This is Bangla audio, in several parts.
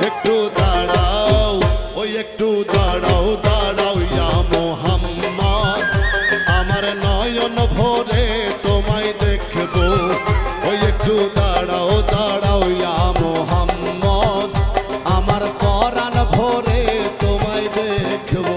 একটু দাঁড়াও, ওই একটু দাঁড়াও দাঁড়াও ইয়া মোহাম্মদ, আমার নয়ন ভরে তোমায় দেখবো। ওই একটু দাঁড়াও দাঁড়াও ইয়া মোহাম্মদ, আমার পরাণ ভরে তোমায় দেখবো।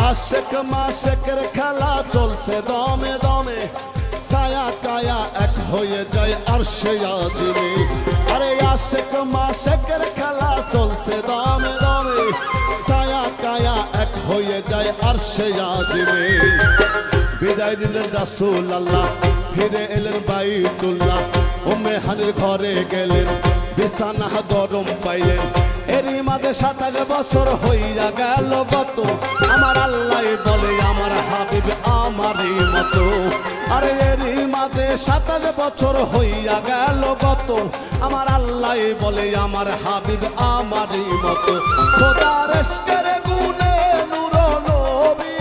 আশেক মাশেকের খেলা চলছে দমে দমে, ছায়া কায়া এক হয়ে যায় আরশে আজিমে। আরে আশেক মাশেকের খেলা চলছে দমে দমে, ছায়া কায়া এক হয়ে যায় আরশে আজিমে। বিদায় নিলেন রাসূল আল্লাহ, ফিরে এলেন বাইতুল্লাহ, উম্মে হানির ঘরে গেলেন, বিছানা গরম পাইলেন। এরই মাঝে 27 বছর হইয়া গেল গত, আমার আল্লাহ বলে আমার হাবিব আমারই মতো। আরে এরই মাঝে 27 বছর হইয়া গেল গত, আমার আল্লাহ বলে আমার হাবিব আমারই মতো। খোদার ইশকের গুণে নূর নবী,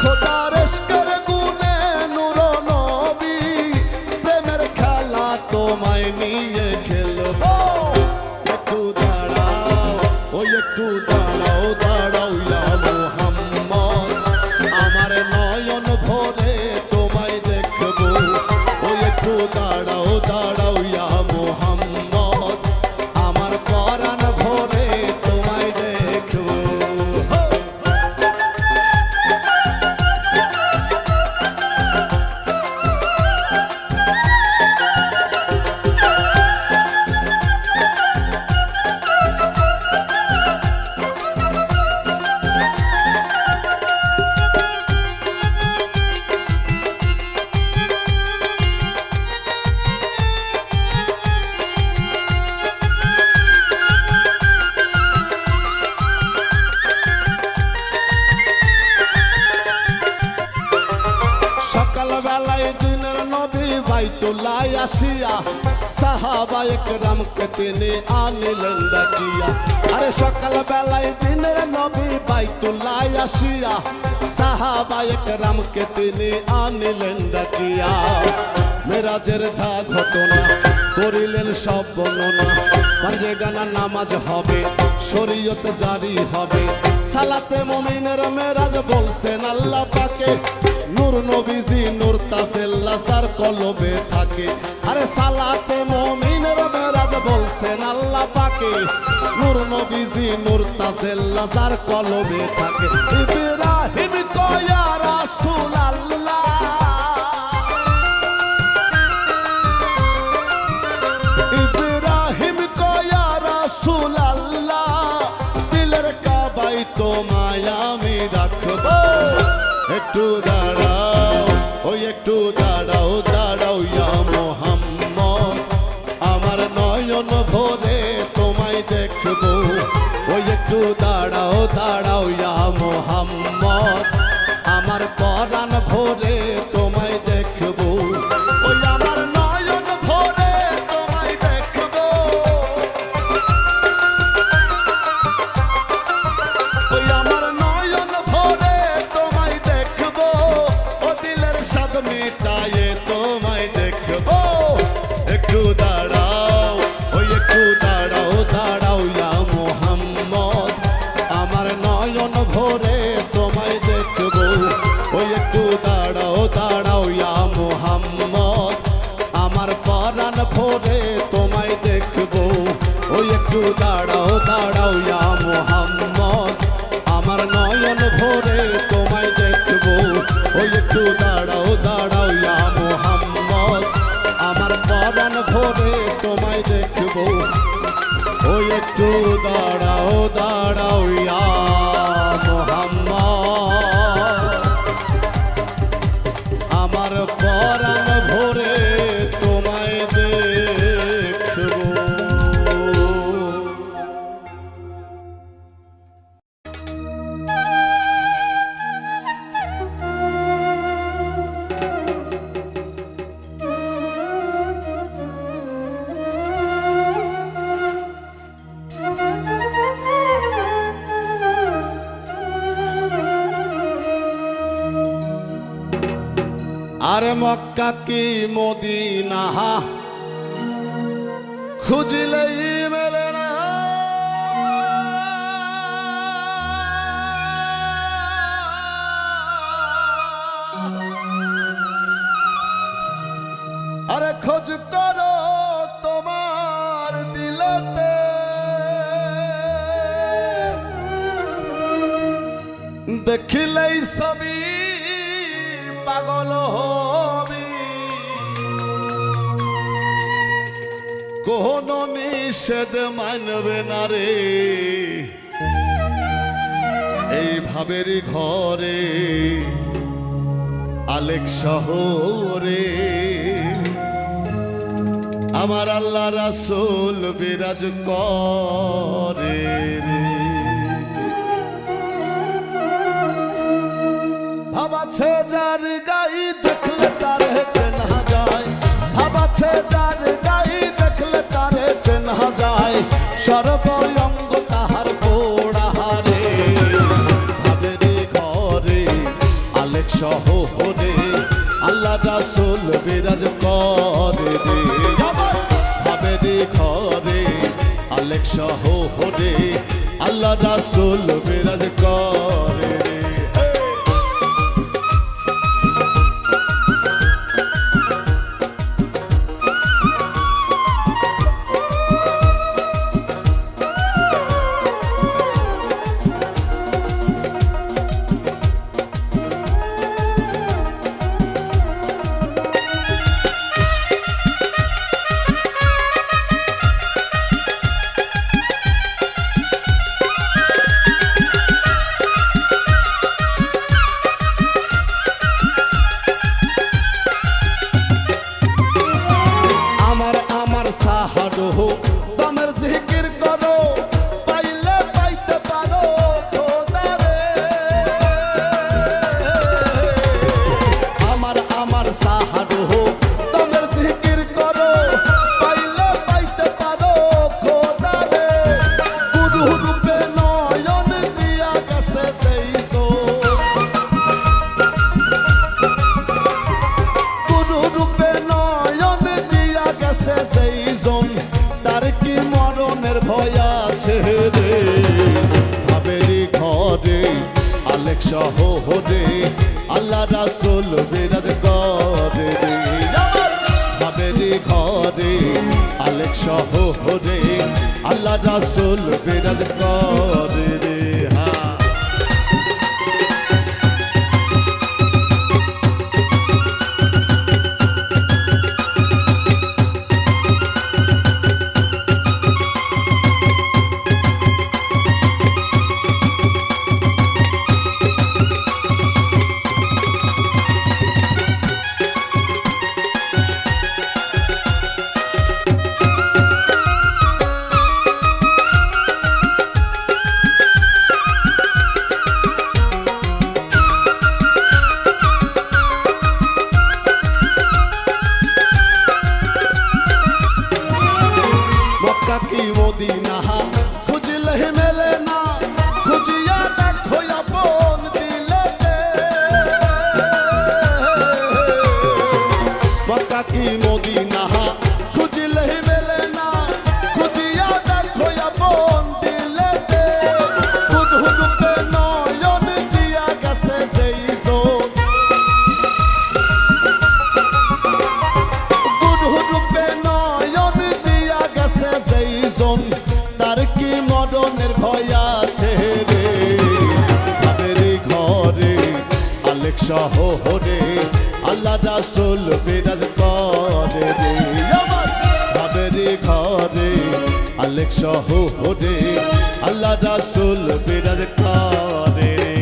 খোদার ইশকের গুণে নূর নবী, প্রেমের খেলা তোমায় নিয়ে খেলবো। একটু দাঁড়াও, ওই একটু দাঁড়াও দাঁড়াও ইয়া মোহাম্মদ, আমার নয়ন ভরে তোমায় দেখবো। ওই একটু দাঁড়াও দাঁড়াও ইয়া মোহাম্মদ, আমার পরাণ ভরে তোমায় দেখবো। সকালবেলায় দিনের নবী বাইতুল্লাহ আসিয়া, সাহাবায়ে কেরামকে তিনি আনিলেন ডাকিয়া। আরে সকালবেলায় দিনের নবী বাইতুল্লাহ আসিয়া, সাহাবায়ে কেরামকে তিনি আনিলেন ডাকিয়া। মেরাজের যা ঘটনা করিলেন সব বর্ণনা, পাঞ্জে গানা নামাজ হবে, শরীয়ত জারি হবে, সালাতে মুমিনের মেরাজ বলছেন আল্লাহ পাকে। নূর নবীজি নূর তাসেল্লা যার কলবে থাকে, আরে সালাতে মুমিনের মেরাজ বলছেন আল্লাহ পাকে। নূর নবীজি নূর তাসেল্লা যার কলবে থাকে। ইব্রাহিম কয়া রাসূল আল্লাহ, ইব্রাহিম কয়া রাসূল আল্লাহ, দিলের কাবায় তোমায় আমি রাখবো। একটু দাঁড়াও, ওই একটু দাঁড়াও দাঁড়াও ইয়া মোহাম্মদ, আমার নয়ন ভরে তোমায় দেখবো। ওই একটু দাঁড়াও দাঁড়াও ইয়া মোহাম্মদ, আমার পরাণ ভরে তোমায় দেখবো। ওই আমার নয়ন ভরে তোমায় দেখবো। ওই আমার নয়ন ভরে তোমায় দেখবো, ও দিলের স্বাদ মিটায়ে তোমায় দেখবো। একটু দাঁড়াও, ওই একটু দাঁড়াও দাঁড়াও ইয়া মোহাম্মদ, আমার নয়ন ভরে তোমায় দেখবো। ওই একটু দাঁড়াও দাঁড়াও ইয়া মোহাম্মদ, আমার পরাণ ভরে তোমায় দেখবো। ওই একটু দাঁড়াও দাঁড়াও ইয়া মোহাম্মদ, আমার নয়ন ভরে তোমায় দেখবো। ওই একটু দাঁড়াও দাঁড়াও ইয়া মোহাম্মদ, আমার পরাণ ভরে তোমায় দেখবো। ওই একটু দাঁড়াও দাঁড়াও ইয়া মোহাম্মদ, পরাণ ভরে তোমায় দেখব। আরে মক্কা কি মদিনা খুঁজলেই মেলে না, আরে খোঁজ করো তোমার দিলতে, দেখিলেই ছবি পাগল হবি, কোন নিষেধ মানবে না রে এই ভাবেরই ঘরে আলেক শহরে আমার আল্লাহ রাসূল বিরাজ করে রে। ভাবাছে যার গাই দেখলে তারে চেনা যায়, ভাবাছে যার গাই দেখলে তারে চেনা যায়, সর্বঙ্গ তাহার পোড়াহারে ভাবেরে ঘরে আলেক শহরে আল্লাহ রাসূল বিরাজ করে রে। ভাবেরে ঘরে আলেক শহরে আল্লাহ রাসূল বিরাজ করে রে। সাহারো দমের জিকির করো পাইলে পাইতে পারো খোদারে, আমার সাহারো দমের জিকির করো পাইলে পাইতে পারো খোদারে, গুরু রূপে নয়ন দিয়া গেছে সেই গুরু রূপে নয়ন দিয়া গেছে সেই তার কি মরণের ভয় আছে রে। ভাবেরি ঘরে আলেক শহরে আল্লাহ রাসূল বিরাজ করে রে। ভাবেরি ঘরে আলেক শহরে আল্লাহ রাসূল বিরাজ করে রে। কি মদিনা খুঁজলে মেলে না, খুঁজিয়া দেখো আপন দিলেতে, মক্কা কি মদিনা খুঁজলে মেলে না, খুঁজিয়া দেখো আপন দিলেতে, গুরু রূপে নয়ন দিয়া গেছে সেই গুরু রূপে নয়ন দিয়া গেছে সেই তার কি মরণের ভয় আছে রে। ভাবেরি ঘরে আলেক শহরে আল্লাহ রাসূল বিরাজ করে রে। ভাবেরি ঘরে আলেক শহরে আল্লাহ রাসূল বিরাজ করে রে।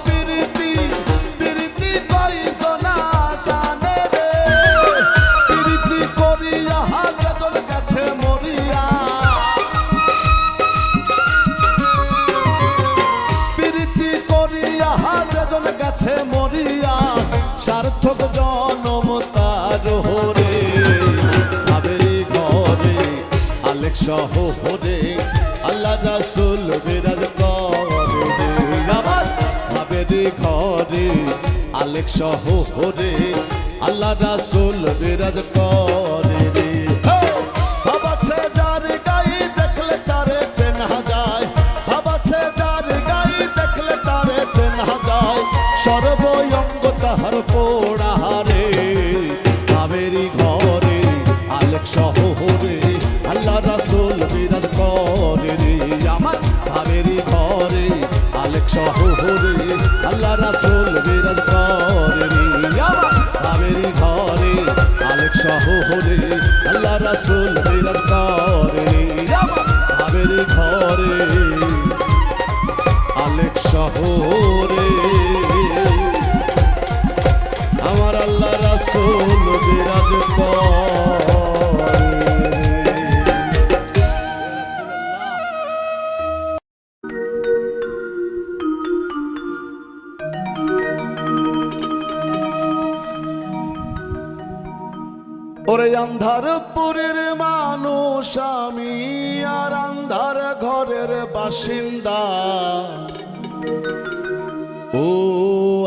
প্রীতি প্রীতি কইজনা জানে রে প্রীতি করিয়া যেজন গেছে মরিয়া প্রীতি করিয়া যেজন গেছে মরিয়া সার্থক জনম তার হরে আবেরি ঘরে আলেক শহরে আল্লাহ রাসূল বিরাজ করে আমার আবেরি ঘরে আলেক শহরে আল্লাহ রাসূল বিরাজ করে রে বাবাছে যার গাই দেখলে তারে চেনা যায় বাবাছে যার গাই দেখলে তারে চেনা যায় সর্বঙ্গ তাহার পোড়াহারে আবেরি ঘরে আলেক শহরে আল্লাহ রাসূল বিরাজ করে রে আমার আবেরি ঘরে আলেক শহরে আল্লাহ রাসূল বিরাজ করে রে আমার আবেরি ঘরে আলেক শহরে আল্লাহ রাসূল বিরাজ করে রে আমার আবেরি ঘরে আলেক শহরে আমার আল্লাহ রাসূল বিরাজ করে ওরে আন্ধারপুরের মানুষ আমি আর আন্ধার ঘরের বাসিন্দা ও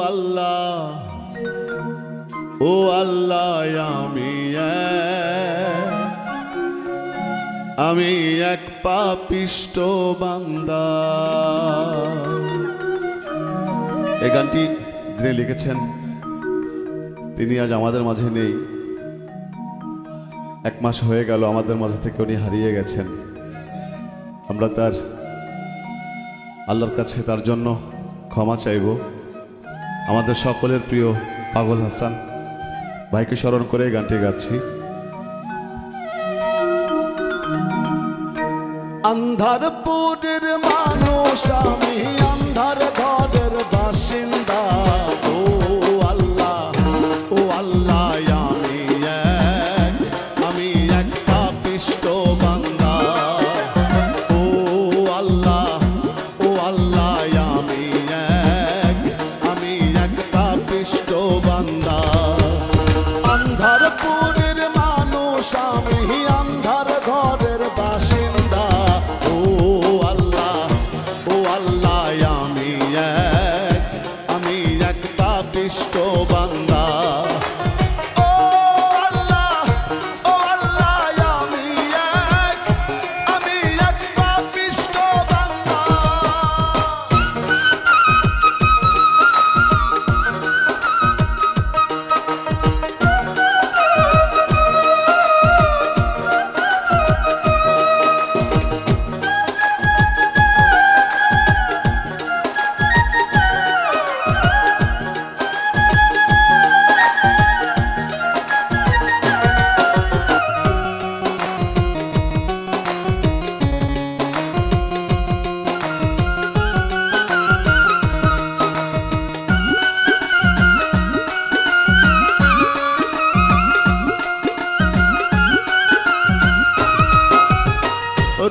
আল্লাহ ও আল্লাহ আমি এক পাপিষ্ট বান্দা। এই গানটি যিনি লিখেছেন তিনি আজ আমাদের মাঝে নেই। 1 মাস হয়ে গেল আমাদের মাঝে থেকে উনি হারিয়ে গেছেন। আমরা তার আল্লাহর কাছে তার জন্য ক্ষমা চাইব। আমাদের সকলের প্রিয় পাগল হাসান ভাইকে স্মরণ করে এই গানটি গাচ্ছি। আন্ধারপুরের মানুষ আমি আন্ধার ঘরের বাসিন্দা ও আল্লাহ আমি এক পাপিষ্ট বান্দা ও আল্লাহ আমি এক পাপিষ্ট বান্দা। আন্ধারপুরের মানুষ আমি আন্ধার ঘরের বাসিন্দা ও আল্লাহ আমি এক পাপিষ্ট বান্দা।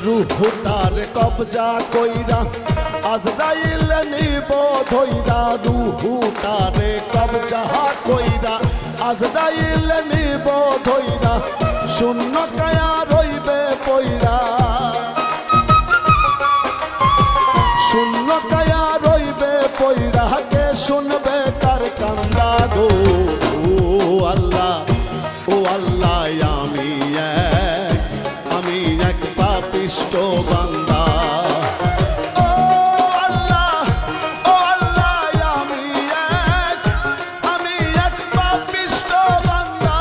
রুহুটার কবজা কইরা আজরাইল নিব ধইরা রুহুটার কবজা কইরা আজরাইল নিব ধইরা শূন্য কায়া রইবে পইরা শূন্য কায়া রইবে পইরা কে শুনবে কার কান্দা গো ও আল্লাহ আমি এক পাপিষ্ট বান্দা। আমি এক পাপিষ্ট বান্দা।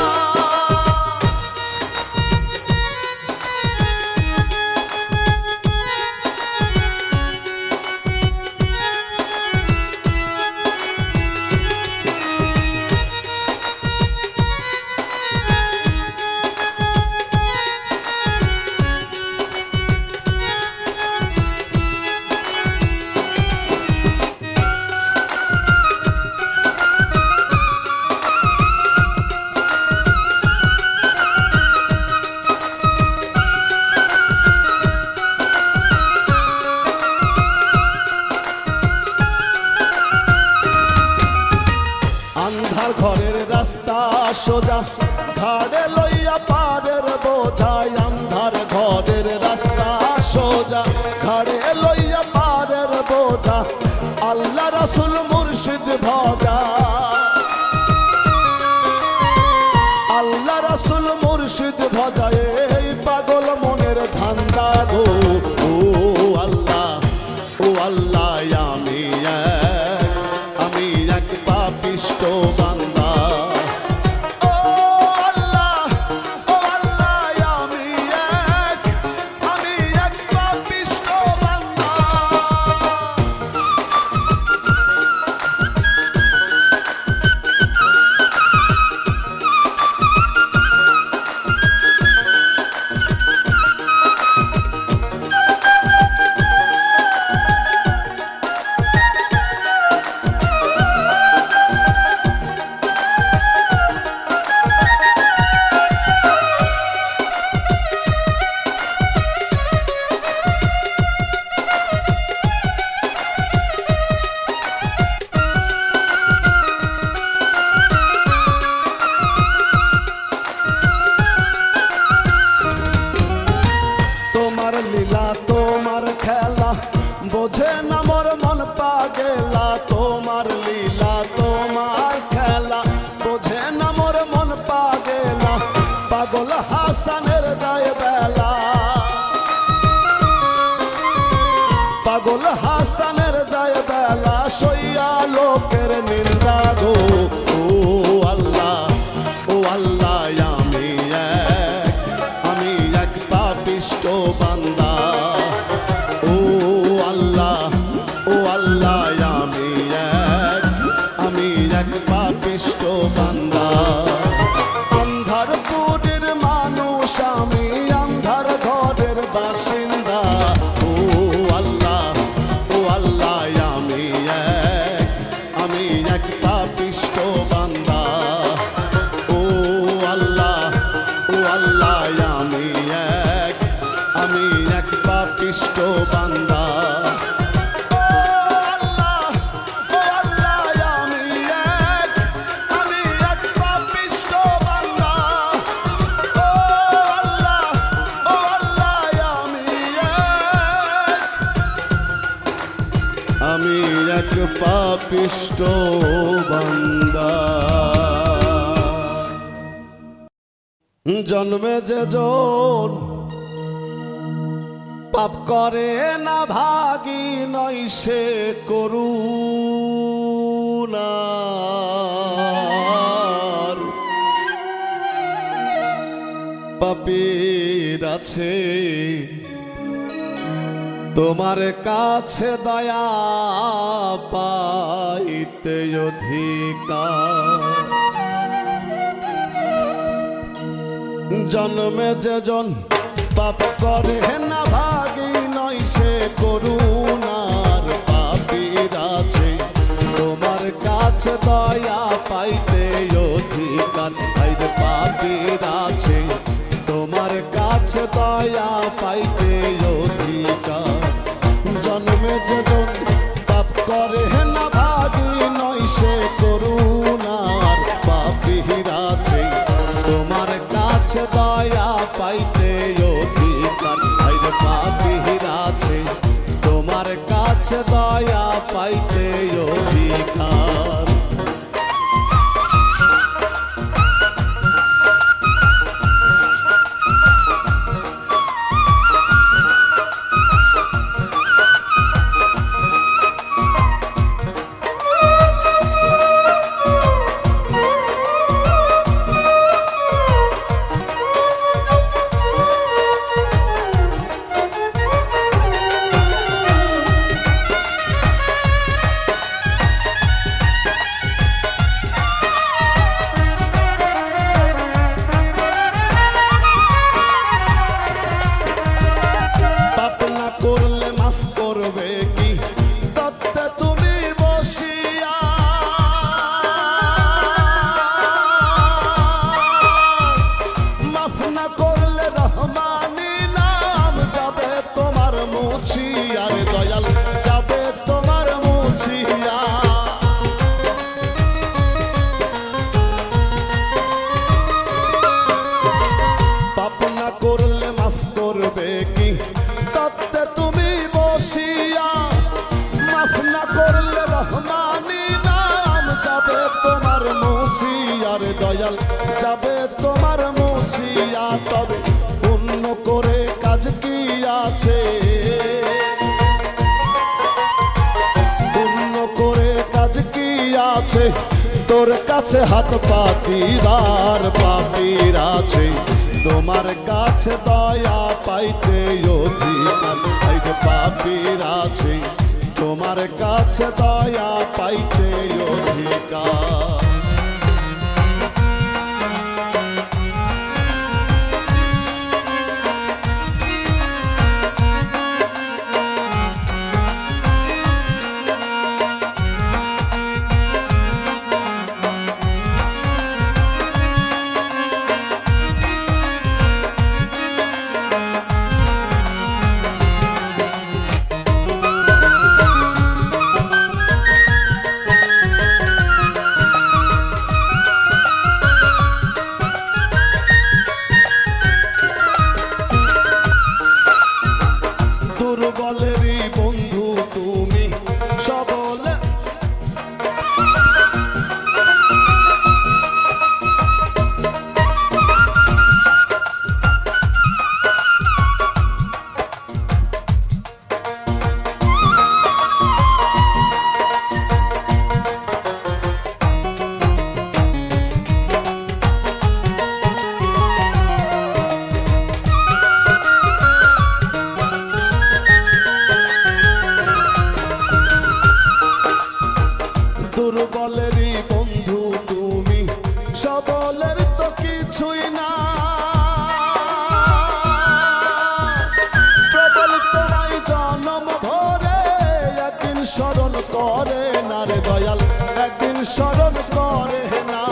সোজা ঘাড়ে লইয়া পারের বোঝাই আন্ধার ঘরের রাস্তা সোজা ঘাড়ে লইয়া পারের বোঝা আল্লাহ রাসূল মুর্শিদ ভজা আল্লাহ রাসূল মুর্শিদ ভজা এই পাগল মনের ধান্দা গো ও আল্লাহ আমি এক পাপিষ্ঠ বান্দা ও আল্লাহ আমি এক পাপিষ্ঠ বান্দা লীলা তোমার খেলা বোঝে না মোর মন পাগেলা তোমার লীলা তোমার খেলা বোঝে না মোর মন পাগেলা পাগল হাসানের যায় বেলা পাগল হাসানের যায় বেলা সইয়া লোকের নিন্দা গো ও আল্লাহ আমি এক পাপিষ্ঠ বান্দা ও আল্লাহ আমি এক পাপিষ্ঠ বান্দা আন্ধার পুরীর মানুষ আমি আন্ধার ঘরের বাসিন্দা ও আল্লাহ আমি এক পাপিষ্ঠ বান্দা ও আল্লাহ আমি এক পাপিষ্ঠ বান্দা আমি এক পাপিষ্ঠ বান্দা জন্মে যে জন পাপ করে না ভাগী নয় সে করুণার পাপীর আছে তোমার কাছে দয়া পাইতে অধিকার জন্মে যে জন পাপ করে না ভাগী নয় সে করুণার পাপীর আছে তোমার কাছে দয়া পাইতে অধিকার আইরে পাপীর আছে তোমার কাছে দয়া পাইতে অধিকার জন্মে যে জন পাপ করে না ভাগী নয় সে করুণার পাপীর আছে তোমার কাছে দয়া পাইতে অধিকার আইরে পাপীর আছে তোমার কাছে দয়া পাইতে অধিকার করলে রহমানি নাম যাবে তোমার মুছিয়ার দয়াল যাবে তোমার মুছিয়া তবে অন্য করে কাজ কি আছে অন্য করে কাজ কি আছে তোর কাছে হাত পাতিবার পাপির আছে তোমার কাছে দয়া পাইতে অধিকার পাপির আছে তোমার কাছে দয়া পাইতে অধিকার দুর্বলেরই বন্ধু তুমি সবলে দুর্বলেরই বন্ধু তুমি সবলের তো কিছুই না প্রবল তোমায় জনম ভরে একদিন স্মরণ করে না রে দয়াল একদিন স্মরণ করে না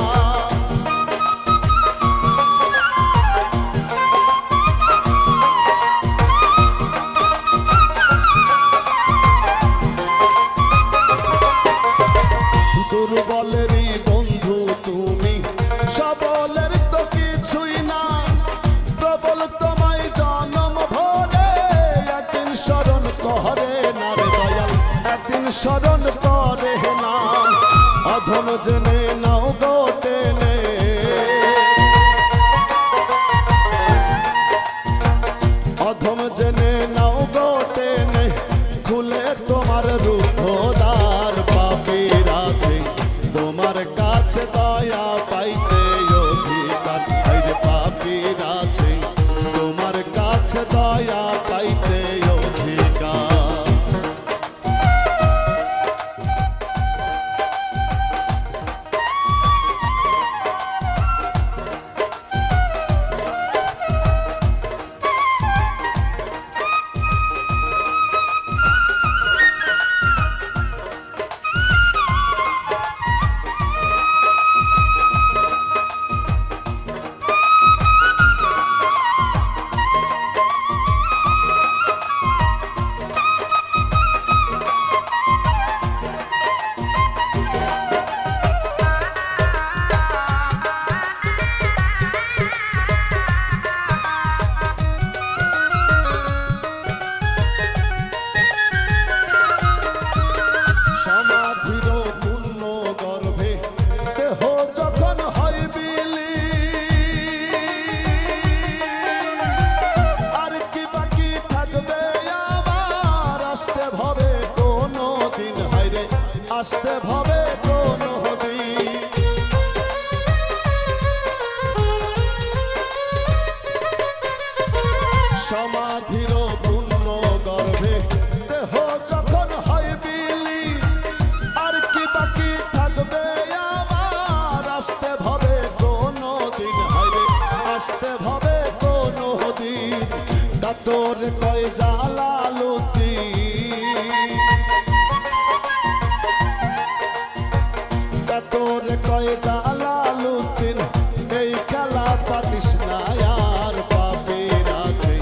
দুর্বলেরই বন্ধু তুমি সবলের তো কিছুই না প্রবল তোমায় জনম ভরে একদিন স্মরণ করে না রে দয়াল একদিন স্মরণ করে না অধম জেনে নাও গোটে নে অধম জেনে নাও গোটে নে খুলে তোমার রুদ্ধদ্বার পাপীর আছে তোমার কাছে দয়া পাইতে অধিকার রে পাপীর আছে তোমার কাছে দয়া পাইতে অধিকার আসতে ভবে কোনো দিন সমাধির পুণ্য গর্ভে দেহ যখন হয় বিলি আর কি বাকি থাকবে আমার আসতে ভবে কোনো দিন হাইরে আসতে ভবে কোনো দিন কাতর কয় জালালুদ্দিন তোর কয় জালালুদ্দিন এই খেলা পাতিস না আর পাপীর আছে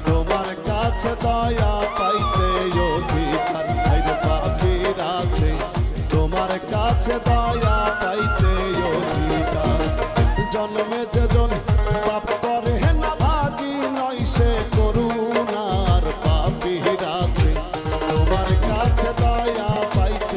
তোমার কাছে দয়া পাইতে অধিকার পাপীর আছে তোমার কাছে দয়া পাইতে অধিকার জন্মে যেজন পাপ করে না ভাগী নয় সে করুণার পাপীর আছে তোমার কাছে দয়া পাইতে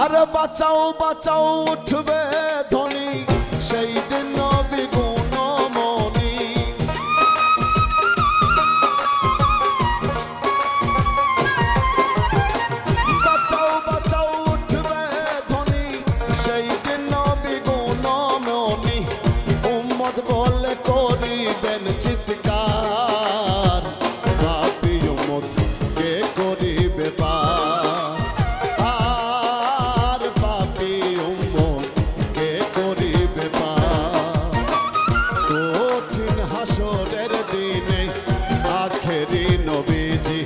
আরে বাঁচাও বাঁচাও উঠবে ধ্বনি সেই দিন নবী গুণমণি বাঁচাও বাঁচাও উঠবে ধ্বনি সেই দিন নবী গুণমণি উম্মত বলে করিবেন চিৎকার পাপী উম্মত কে করিবে পার আর পাপী উম্মত কে করিবে পার কঠিন হাসরের দিনে আখেরি নবীজি